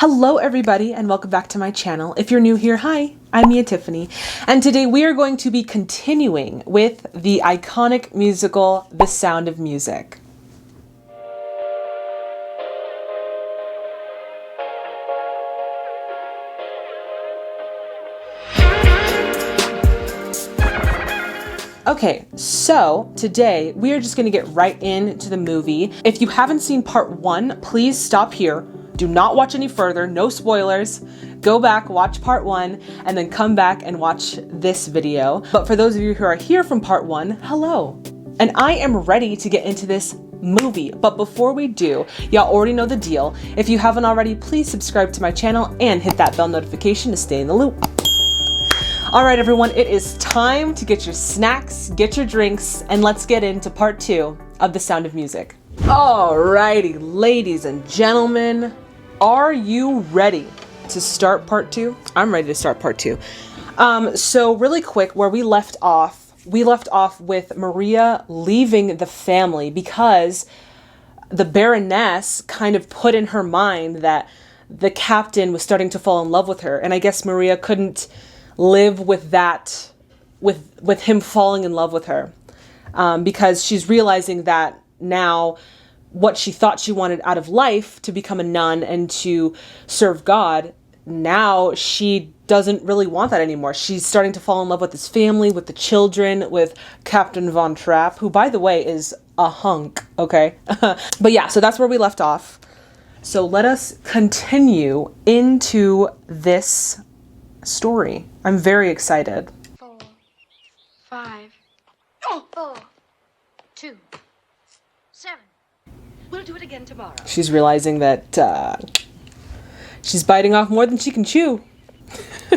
Hello everybody and welcome back to my channel. If you're new here, hi, I'm Tiffany, and today we are going to be continuing with the iconic musical, The Sound of Music. Okay, so today we are just going to get right into the movie. If you haven't seen part 1, please stop here. Do not watch any further, no spoilers. Go back, watch part 1, and then come back and watch this video. But for those of you who are here from part 1, hello. And I am ready to get into this movie. But before we do, y'all already know the deal. If you haven't already, please subscribe to my channel and hit that bell notification to stay in the loop. All right, everyone, it is time to get your snacks, get your drinks, and let's get into part 2 of The Sound of Music. Alrighty, ladies and gentlemen, are you ready to start part 2? I'm ready to start part 2. So really quick, where we left off with Maria leaving the family because the baroness kind of put in her mind that the captain was starting to fall in love with her. And I guess Maria couldn't live with that, with him falling in love with her, because she's realizing that now what she thought she wanted out of life, to become a nun and to serve God, now she doesn't really want that anymore. She's starting to fall in love with his family, with the children, with Captain Von Trapp, who, by the way, is a hunk, okay? But yeah, so that's where we left off. So let us continue into this story. I'm very excited. 4, 5, 4, 2, 7. We'll do it again tomorrow. She's realizing that she's biting off more than she can chew.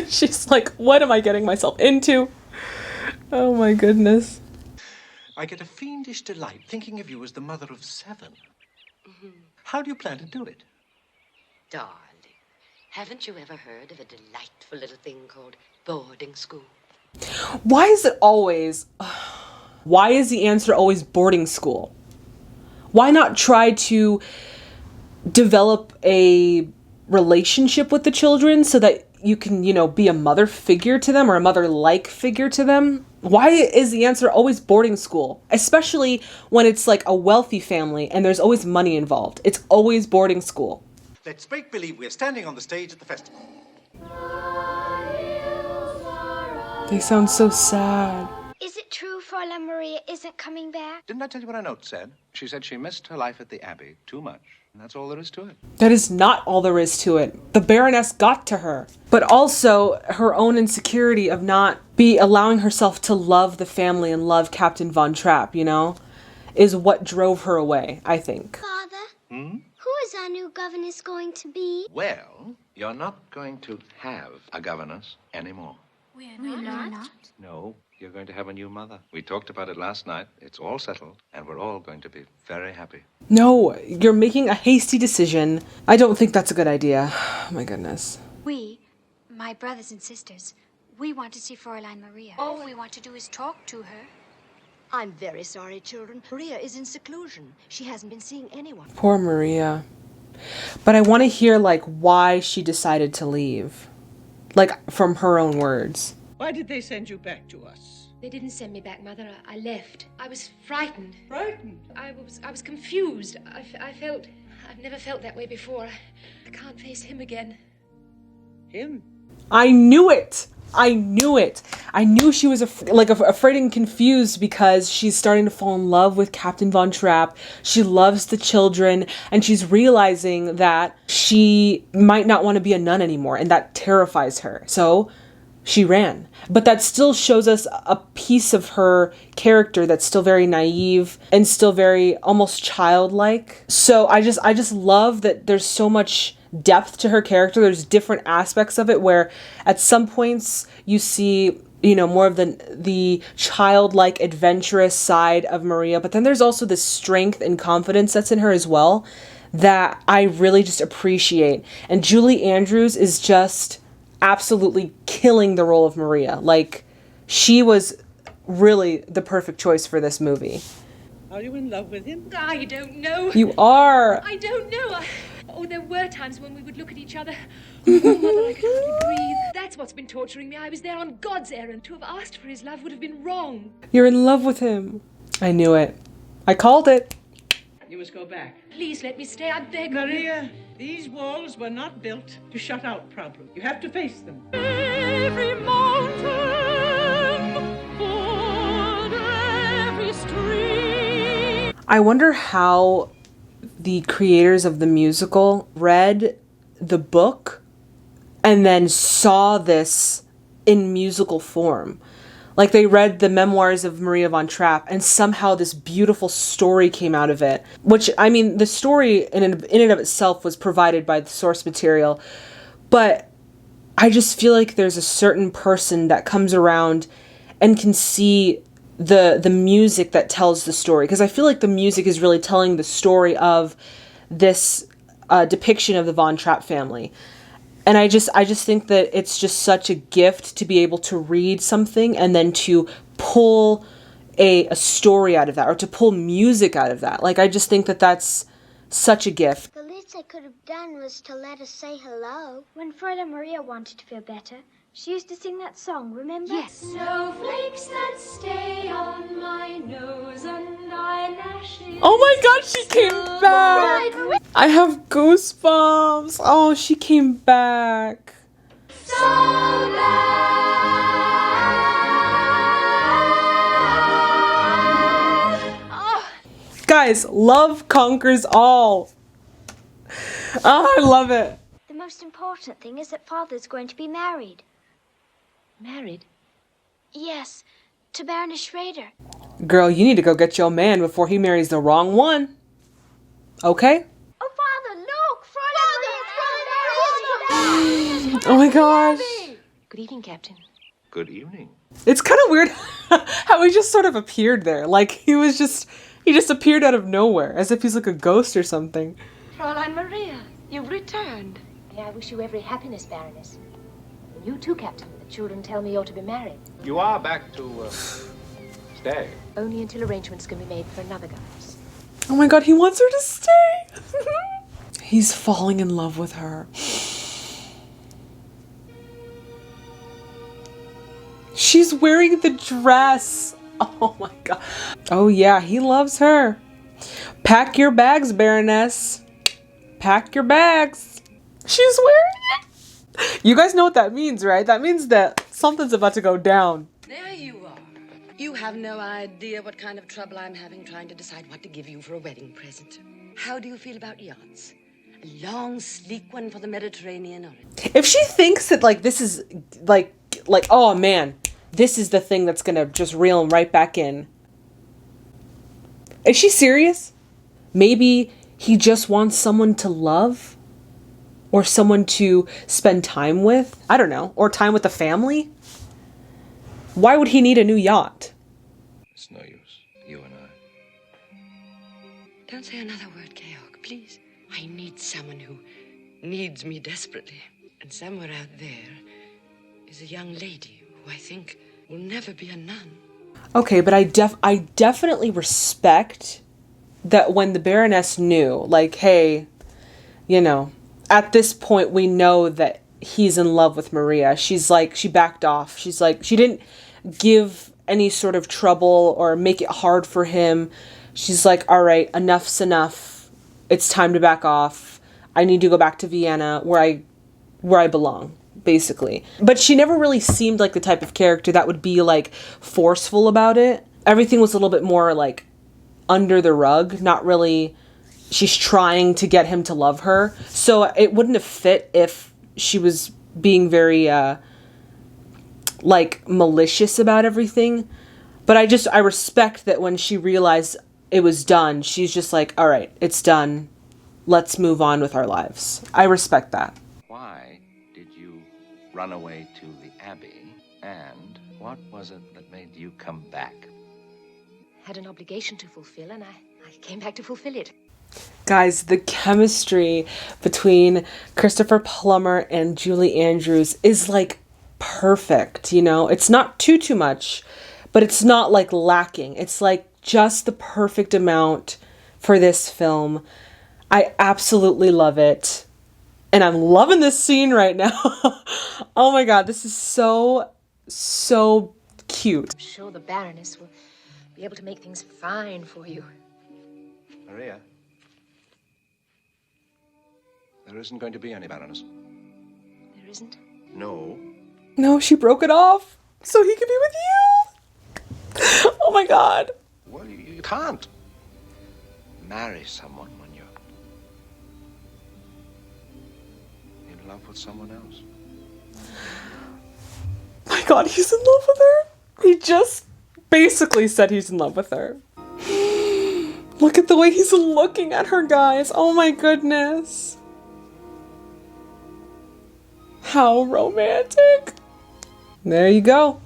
She's like, what am I getting myself into? Oh my goodness. I get a fiendish delight thinking of you as the mother of 7. How do you plan to do it? Darling, haven't you ever heard of a delightful little thing called boarding school? Why is the answer always boarding school? Why not try to develop a relationship with the children so that you can, be a mother figure to them or a mother-like figure to them? Why is the answer always boarding school? Especially when it's like a wealthy family and there's always money involved. It's always boarding school. Let's make believe we're standing on the stage at the festival. They sound so sad. Is it true Fräulein Maria isn't coming back? Didn't I tell you what a note said? She said she missed her life at the Abbey too much. And that's all there is to it. That is not all there is to it. The Baroness got to her. But also her own insecurity of not allowing herself to love the family and love Captain Von Trapp, is what drove her away, I think. Father, who is our new governess going to be? Well, you're not going to have a governess anymore. We're not? No, you're going to have a new mother. We talked about it last night. It's all settled, and we're all going to be very happy. No, you're making a hasty decision. I don't think that's a good idea. Oh my goodness. We, my brothers and sisters, we want to see Fräulein Maria. All we want to do is talk to her. I'm very sorry, children. Maria is in seclusion. She hasn't been seeing anyone. Poor Maria. But I want to hear, why she decided to leave. From her own words. Why did they send you back to us? They didn't send me back, Mother. I left. I was frightened. Frightened? I was confused. I've never felt that way before. I can't face him again. Him? I knew it! I knew she was afraid and confused because she's starting to fall in love with Captain Von Trapp. She loves the children, and she's realizing that she might not want to be a nun anymore, and that terrifies her. So she ran. But that still shows us a piece of her character that's still very naive and still very almost childlike. So I just love that there's so much depth to her character. There's different aspects of it where at some points you see, more of the childlike adventurous side of Maria, but then there's also this strength and confidence that's in her as well that I really just appreciate. And Julie Andrews is just absolutely killing the role of Maria. She was really the perfect choice for this movie. Are you in love with him? I don't know. You are. I don't know. Oh, there were times when we would look at each other. Oh, Mother, I could hardly breathe. That's what's been torturing me. I was there on God's errand. To have asked for his love would have been wrong. You're in love with him. I knew it. I called it. You must go back. Please let me stay, I beg of you. Maria, these walls were not built to shut out problems. You have to face them. Every mountain and every stream. I wonder how the creators of the musical read the book and then saw this in musical form. Like they read the memoirs of Maria von Trapp and somehow this beautiful story came out of it. Which, I mean, the story in and of itself was provided by the source material. But I just feel like there's a certain person that comes around and can see the music that tells the story. Because I feel like the music is really telling the story of this depiction of the Von Trapp family. And I just think that it's just such a gift to be able to read something and then to pull a story out of that, or to pull music out of that. Like, I just think that that's such a gift. The least I could have done was to let us say hello. When Fräulein Maria wanted to feel better, she used to sing that song, remember? Yes. Snowflakes that stay on my nose and eyelashes. Oh my god, she came back! I have goosebumps. Oh, she came back. So bad. Guys, love conquers all. Oh, I love it. The most important thing is that Father's going to be married. Married? Yes, to Baroness Schrader. Girl, you need to go get your man before he marries the wrong one. Okay? Oh, Father, look! Oh my gosh. Good evening, Captain. Good evening. It's kind of weird how he just sort of appeared there. Like, he just appeared out of nowhere, as if he's like a ghost or something. Fräulein Maria, you've returned. May I wish you every happiness, Baroness. And you too, Captain. The children tell me you're to be married. You are back to stay. Only until arrangements can be made for another governess. Oh my god, he wants her to stay. He's falling in love with her. She's wearing the dress. Oh my god. Oh yeah, he loves her. Pack your bags, Baroness. Pack your bags. She's wearing it. You guys know what that means, right? That means that something's about to go down. There you are. You have no idea what kind of trouble I'm having trying to decide what to give you for a wedding present. How do you feel about yachts? A long, sleek one for the Mediterranean or... If she thinks that, like, this is, like, oh man, this is the thing that's gonna just reel him right back in. Is she serious? Maybe he just wants someone to love? Or someone to spend time with? I don't know. Or time with the family? Why would he need a new yacht? It's no use, you and I. Don't say another word, Georg, please. I need someone who needs me desperately. And somewhere out there is a young lady who I think will never be a nun. Okay, but I definitely respect that when the Baroness knew, like, hey, you know, at this point we know that he's in love with Maria. She's like, she backed off. She's like, she didn't give any sort of trouble or make it hard for him. She's like, all right, enough's enough. It's time to back off. I need to go back to Vienna where I belong, basically. But she never really seemed like the type of character that would be like forceful about it. Everything was a little bit more like under the rug, not really. She's trying to get him to love her. So it wouldn't have fit if she was being very like malicious about everything. But I respect that when she realized it was done, she's just like, all right, it's done. Let's move on with our lives. I respect that. Why did you run away to the Abbey? And what was it that made you come back? Had an obligation to fulfill, and I came back to fulfill it. Guys, the chemistry between Christopher Plummer and Julie Andrews is like perfect, you know? It's not too much, but it's not like lacking. It's like just the perfect amount for this film. I absolutely love it. And I'm loving this scene right now. Oh my god, this is so cute. I'm sure the baroness will be able to make things fine for you. Maria, there isn't going to be any baroness. There isn't? No. No, she broke it off so he could be with you. Oh my god. Well, you can't marry someone when you're in love with someone else. My god, he's in love with her. He just basically said he's in love with her. Look at the way he's looking at her, guys. Oh my goodness. How romantic. There you go.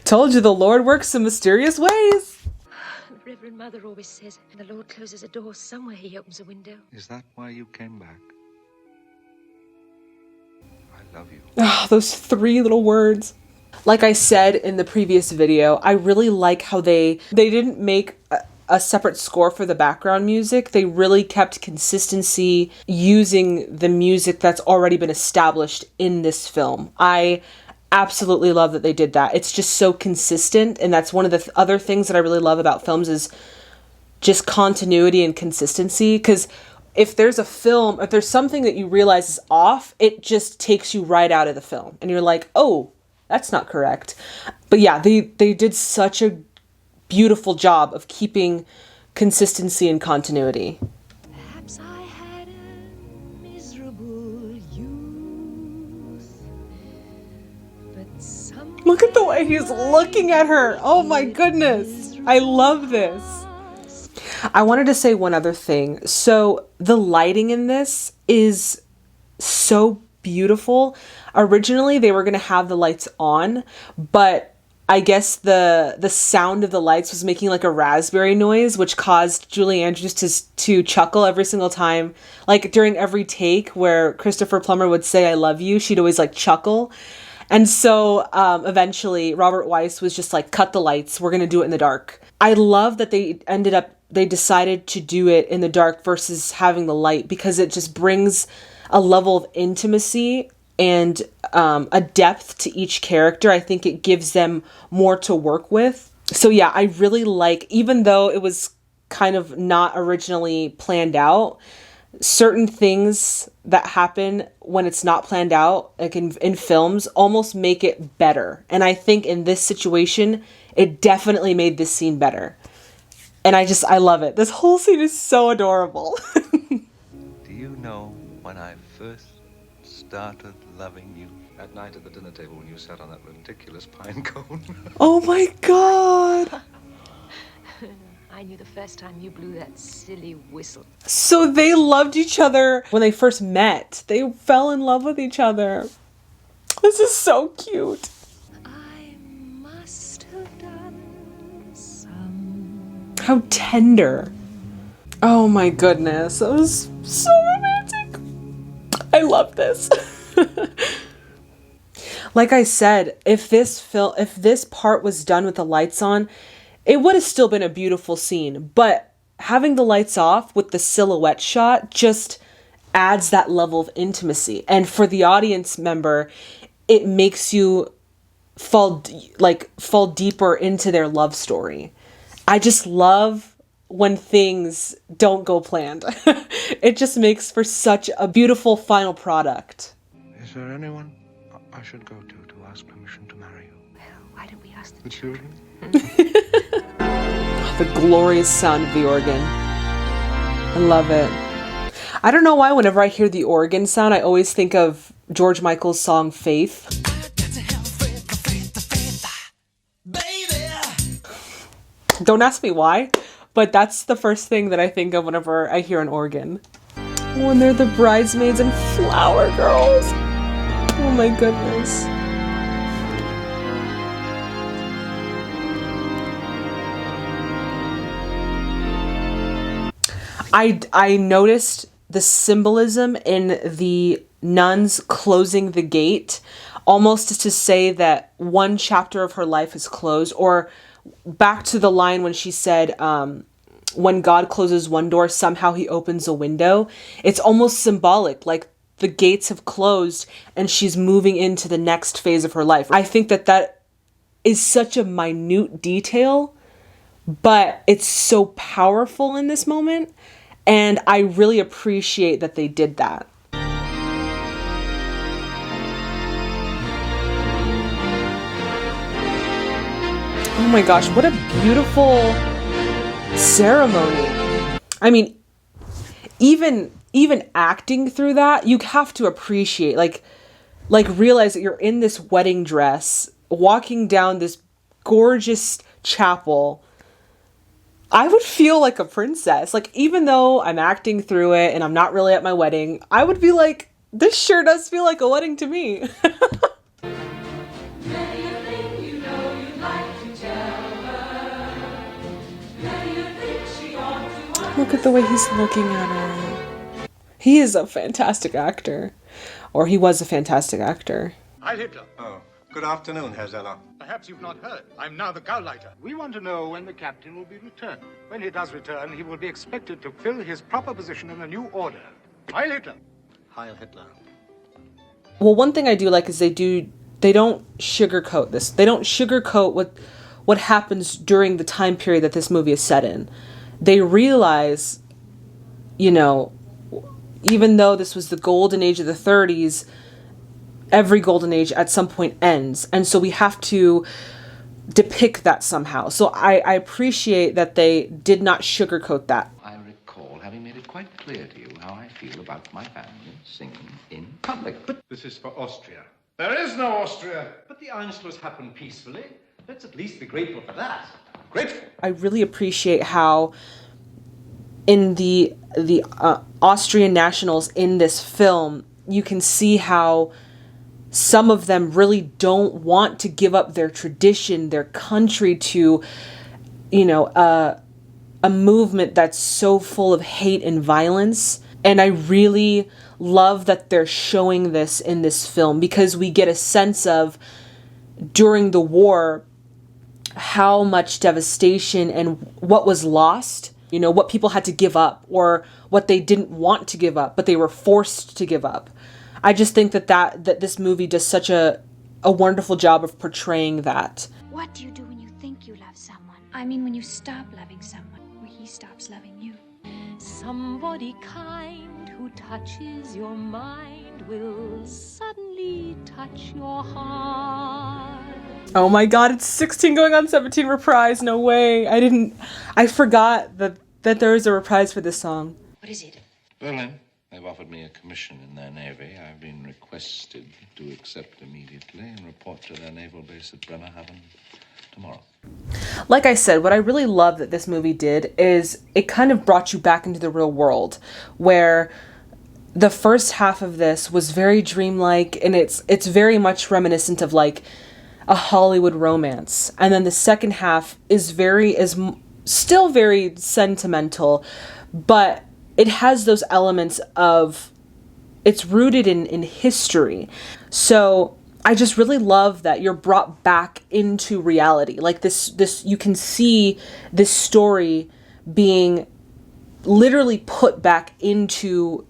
Told you the Lord works in mysterious ways. The Reverend Mother always says when the Lord closes a door, somewhere he opens a window. Is that why you came back? I love you. Ah, those 3 little words. Like I said in the previous video, I really like how they didn't make a separate score for the background music. They really kept consistency using the music that's already been established in this film. I absolutely love that they did that. It's just so consistent, and that's one of the other things that I really love about films is just continuity and consistency, because if there's a film, if there's something that you realize is off, it just takes you right out of the film, and you're like, oh, that's not correct. But yeah, they did such a beautiful job of keeping consistency and continuity. Perhaps I had a miserable youth, but Look at the way he's looking at her. Oh my goodness. I love this. I wanted to say one other thing. So the lighting in this is so beautiful. Originally, they were going to have the lights on, but I guess the sound of the lights was making like a raspberry noise, which caused Julie Andrews to chuckle every single time. Like during every take where Christopher Plummer would say, "I love you," she'd always like chuckle. And so eventually Robert Weiss was just like, cut the lights. We're going to do it in the dark. I love that they decided to do it in the dark versus having the light, because it just brings a level of intimacy and a depth to each character. I think it gives them more to work with. So yeah, I really like, even though it was kind of not originally planned out, certain things that happen when it's not planned out, like in films, almost make it better. And I think in this situation, it definitely made this scene better. And I love it. This whole scene is so adorable. Do you know when I first started loving you? That night at the dinner table when you sat on that ridiculous pine cone. Oh my god. I knew the first time you blew that silly whistle. So they loved each other when they first met. They fell in love with each other. This is so cute. I must have done some. How tender. Oh my goodness. That was so romantic. I love this. Like I said, if this part was done with the lights on, it would have still been a beautiful scene. But having the lights off with the silhouette shot just adds that level of intimacy. And for the audience member, it makes you fall deeper into their love story. I just love when things don't go planned. It just makes for such a beautiful final product. Is there anyone I should go to ask permission to marry you? Well, why don't we ask The children? The glorious sound of the organ. I love it. I don't know why whenever I hear the organ sound, I always think of George Michael's song Faith. Don't ask me why, but that's the first thing that I think of whenever I hear an organ. When they're the bridesmaids and flower girls. Oh my goodness. I noticed the symbolism in the nuns closing the gate, almost to say that one chapter of her life is closed, or back to the line when she said, when God closes one door, somehow he opens a window. It's almost symbolic, like the gates have closed and she's moving into the next phase of her life. I think that that is such a minute detail, but it's so powerful in this moment. And I really appreciate that they did that. Oh my gosh, what a beautiful ceremony. I mean, even acting through that, you have to appreciate, like realize that you're in this wedding dress, walking down this gorgeous chapel. I would feel like a princess. Like, even though I'm acting through it and I'm not really at my wedding, I would be like, this sure does feel like a wedding to me. Look at the way he's looking at her. He is a fantastic actor. Or he was a fantastic actor. Heil Hitler. Oh, good afternoon, Herr Zeller. Perhaps you've not heard. I'm now the Gauleiter. We want to know when the captain will be returned. When he does return, he will be expected to fill his proper position in the new order. Heil Hitler. Heil Hitler. Well, one thing I do like is they don't sugarcoat this. They don't sugarcoat what happens during the time period that this movie is set in. They realize, you know, even though this was the golden age of the 30s, every golden age at some point ends. And so we have to depict that somehow. So I appreciate that they did not sugarcoat that. I recall having made it quite clear to you how I feel about my family singing in public. But this is for Austria. There is no Austria. But the Anschluss happened peacefully. Let's at least be grateful for that. Grateful. I really appreciate how in the Austrian nationals in this film, you can see how some of them really don't want to give up their tradition, their country to, you know, a movement that's so full of hate and violence. And I really love that they're showing this in this film, because we get a sense of, during the war, how much devastation and what was lost, you know, what people had to give up or what they didn't want to give up, but they were forced to give up. I just think that this movie does such a wonderful job of portraying that. What do you do when you think you love someone? I mean, when you stop loving someone, or he stops loving you. Somebody kind who touches your mind will suddenly touch your heart. Oh my god, it's 16 going on 17 reprise. No way. I forgot that there was a reprise for this song. What is it? Berlin. They've offered me a commission in their navy. I've been requested to accept immediately and report to their naval base at Bremerhaven tomorrow. Like I said, what I really love that this movie did is it kind of brought you back into the real world, where the first half of this was very dreamlike, and it's very much reminiscent of like a Hollywood romance. And then the second half is still very sentimental, but it has those elements of, it's rooted in history. So I just really love that you're brought back into reality. Like this you can see this story being literally put back into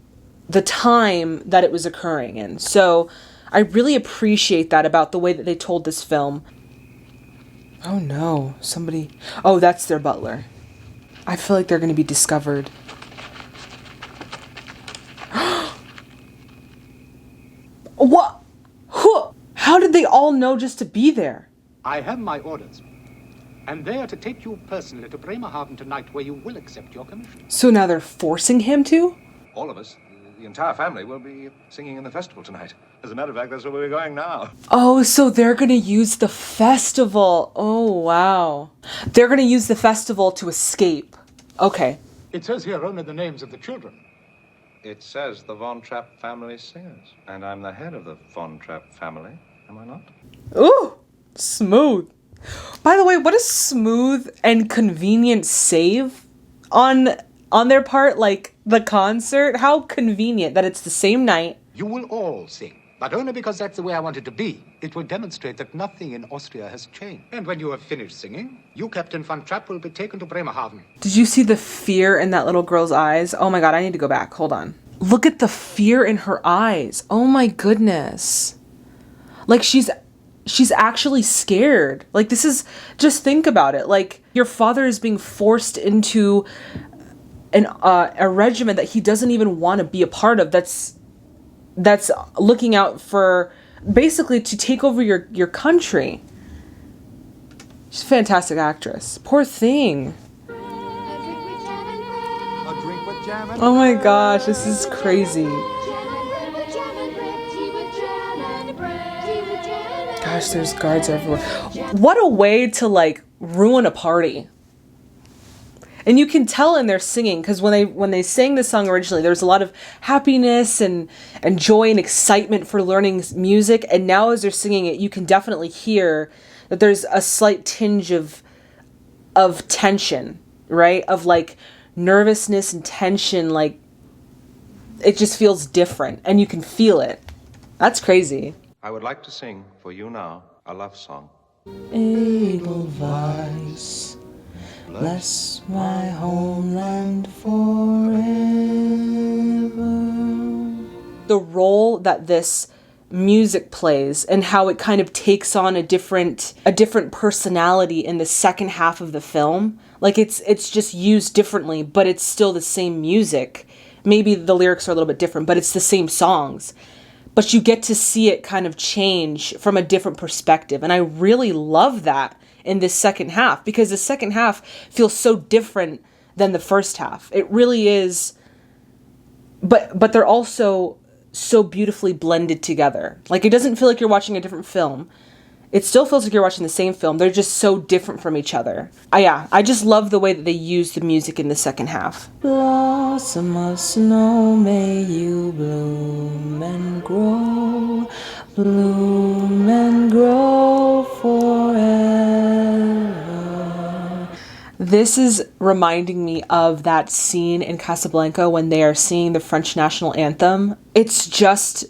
the time that it was occurring in. So I really appreciate that about the way that they told this film. Oh no, oh, that's their butler. I feel like they're going to be discovered. What? How did they all know just to be there? I have my orders. And they are to take you personally to Bremerhaven tonight, where you will accept your commission. So now they're forcing him to? All of us, the entire family, will be singing in the festival tonight. As a matter of fact, that's where we're going now. Oh, so they're going to use the festival. Oh, wow. They're going to use the festival to escape. Okay. It says here only the names of the children. It says the Von Trapp family singers. And I'm the head of the Von Trapp family, am I not? Ooh, smooth. By the way, what a smooth and convenient save on their part, like the concert. How convenient that it's the same night. You will all sing. but only because that's the way I want it to be. It will demonstrate that nothing in Austria has changed. And when you have finished singing, you, Captain von Trapp, will be taken to Bremerhaven. Did you see the fear in that little girl's eyes? Oh my god, I need to go back. Hold on. Look at the fear in her eyes. Oh my goodness. Like she's actually scared. Like this is, just think about it. Like your father is being forced into a regiment that he doesn't even want to be a part of. That's looking out for, basically, to take over your country. She's a fantastic actress. Poor thing. Oh my gosh, this is crazy. Gosh, there's guards everywhere. What a way to like ruin a party. And you can tell in their singing, because when they sang this song originally, there was a lot of happiness and joy and excitement for learning music. And now as they're singing it, you can definitely hear that there's a slight tinge of tension, right? Of like nervousness and tension. Like it just feels different, and you can feel it. That's crazy. I would like to sing for you now a love song. Edelweiss, bless my homeland forever. The role that this music plays and how it kind of takes on a different personality in the second half of the film. Like it's just used differently, but it's still the same music. Maybe the lyrics are a little bit different, but it's the same songs. But you get to see it kind of change from a different perspective. And I really love that in this second half, because the second half feels so different than the first half. It really is. But they're also so beautifully blended together. Like it doesn't feel like you're watching a different film. It still feels like you're watching the same film. They're just so different from each other. I just love the way that they use the music in the second half. Blossom of snow, may you bloom and grow forever. This is reminding me of that scene in Casablanca when they are singing the French national anthem. It's just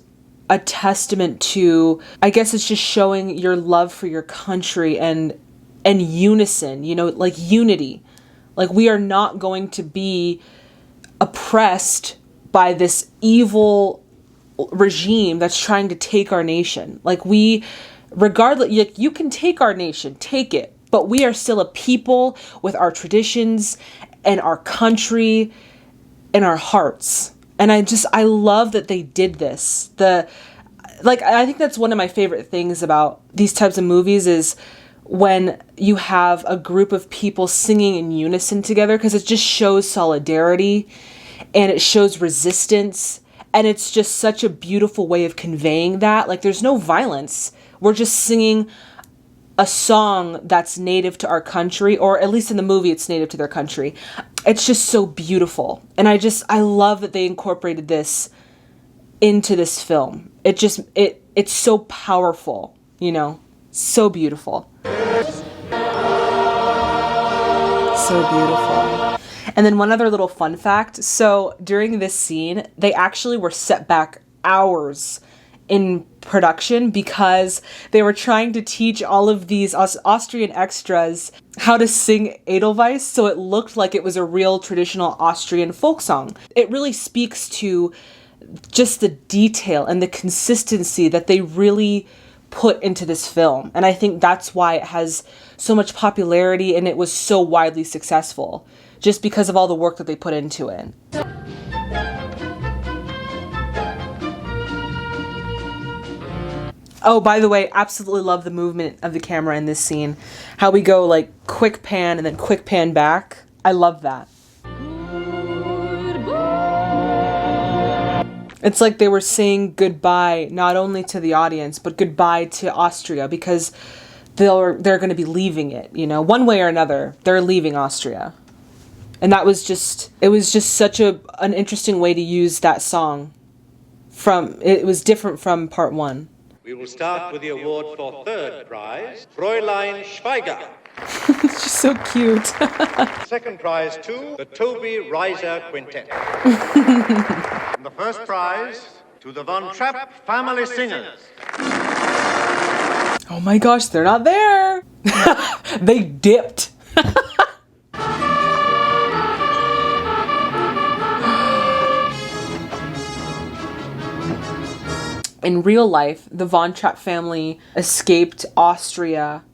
a testament to, I guess it's just showing your love for your country and unison, you know, like unity. Like we are not going to be oppressed by this evil regime that's trying to take our nation. Like regardless, you can take our nation, take it, but we are still a people with our traditions and our country and our hearts. And I love that they did this. I think that's one of my favorite things about these types of movies is when you have a group of people singing in unison together, because it just shows solidarity and it shows resistance. And it's just such a beautiful way of conveying that. Like there's no violence. We're just singing a song that's native to our country, or at least in the movie it's native to their country. It's just so beautiful. And I love that they incorporated this into this film. It's so powerful, you know, so beautiful. So beautiful. And then one other little fun fact. So during this scene, they actually were set back hours in production because they were trying to teach all of these Austrian extras how to sing Edelweiss, so it looked like it was a real traditional Austrian folk song. It really speaks to just the detail and the consistency that they really put into this film. And I think that's why it has so much popularity and it was so widely successful, just because of all the work that they put into it. Oh, by the way, absolutely love the movement of the camera in this scene. How we go like quick pan and then quick pan back. I love that. It's like they were saying goodbye not only to the audience, but goodbye to Austria, because they're going to be leaving it, you know, one way or another. They're leaving Austria. And it was just such an interesting way to use that song. It was different from part one. We will start with the award for third prize, Fräulein Schweiger. It's just so cute. Second prize to the Toby Reiser Quintet. And the first prize to the Von Trapp family singers. Oh my gosh, they're not there. They dipped. In real life, the Von Trapp family escaped Austria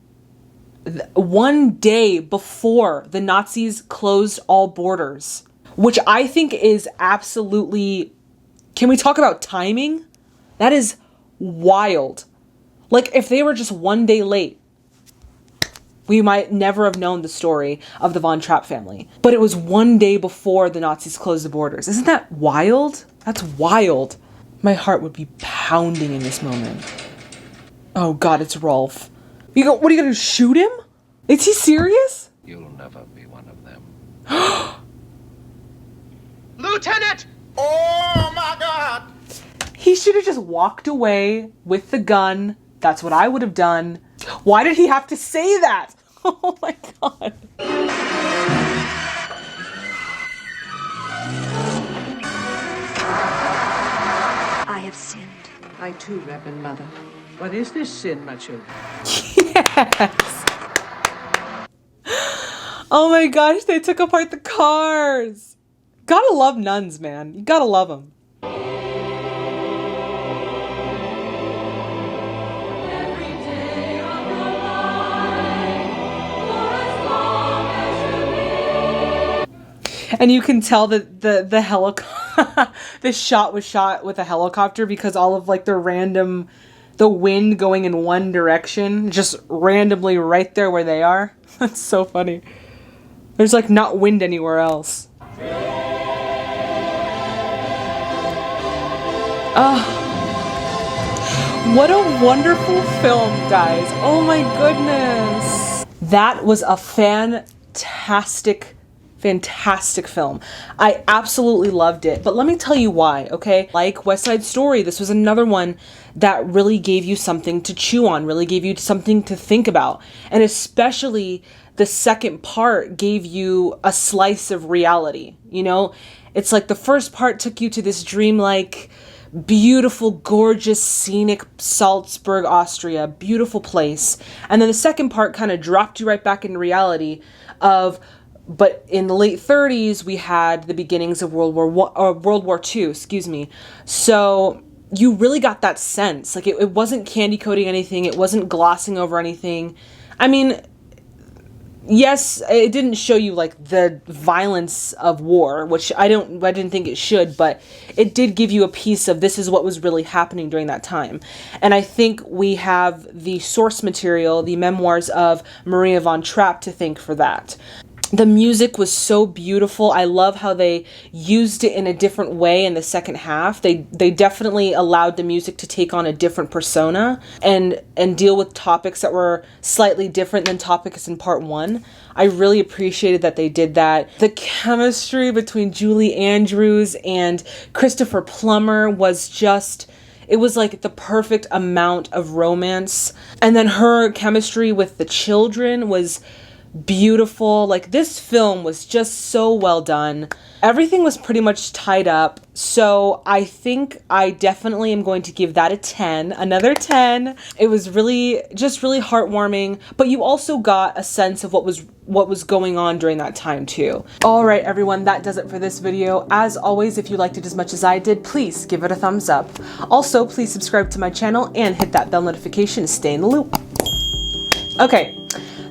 one day before the Nazis closed all borders, which I think is absolutely... Can we talk about timing? That is wild. Like, if they were just one day late, we might never have known the story of the Von Trapp family. But it was one day before the Nazis closed the borders. Isn't that wild? That's wild. My heart would be pounding in this moment. Oh God, it's Rolf. What are you gonna shoot him? Is he serious? You'll never be one of them. Lieutenant! Oh my God! He should have just walked away with the gun. That's what I would have done. Why did he have to say that? Oh my God. I have sinned. I too, Reverend Mother. What is this sin, my children? Yes. Oh my gosh, they took apart the cars. Gotta love nuns, man. You gotta love them. And you can tell that the helicopter, this shot was shot with a helicopter because all of like the wind going in one direction, just randomly right there where they are. That's so funny. There's like not wind anywhere else. What a wonderful film, guys. Oh my goodness. That was a fantastic film. I absolutely loved it. But let me tell you why, okay? Like West Side Story, this was another one that really gave you something to chew on, really gave you something to think about. And especially the second part gave you a slice of reality, you know? It's like the first part took you to this dreamlike, beautiful, gorgeous, scenic Salzburg, Austria, beautiful place. And then the second part kind of dropped you right back into reality of... But in the late 30s, we had the beginnings of World War II, excuse me. So you really got that sense. Like it wasn't candy coating anything. It wasn't glossing over anything. I mean, yes, it didn't show you like the violence of war, which I didn't think it should, but it did give you a piece of this is what was really happening during that time. And I think we have the source material, the memoirs of Maria von Trapp to thank for that. The music was so beautiful. I love how they used it in a different way in the second half. They definitely allowed the music to take on a different persona and deal with topics that were slightly different than topics in part one. I really appreciated that they did that. The chemistry between Julie Andrews and Christopher Plummer was just... It was like the perfect amount of romance. And then her chemistry with the children was... beautiful. Like this film was just so well done. Everything was pretty much tied up. So I think I definitely am going to give that a 10, another 10. It was really heartwarming, but you also got a sense of what was going on during that time too. All right, everyone, that does it for this video. As always, if you liked it as much as I did, please give it a thumbs up. Also, please subscribe to my channel and hit that bell notification to stay in the loop. Okay,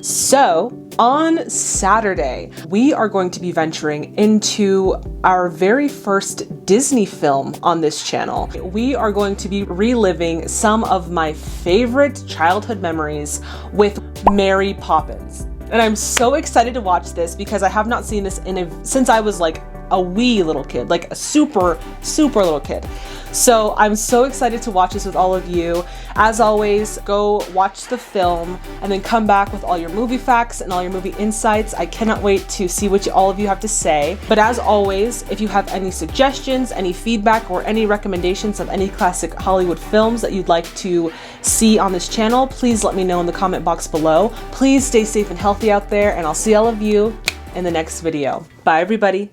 so on Saturday, we are going to be venturing into our very first Disney film on this channel. We are going to be reliving some of my favorite childhood memories with Mary Poppins. And I'm so excited to watch this because I have not seen this since I was like a wee little kid, like a super little kid. So I'm so excited to watch this with all of you. As always, go watch the film and then come back with all your movie facts and all your movie insights. I cannot wait to see what all of you have to say. But as always, if you have any suggestions, any feedback, or any recommendations of any classic Hollywood films that you'd like to see on this channel, please let me know in the comment box below. Please stay safe and healthy out there, and I'll see all of you in the next video. Bye, everybody.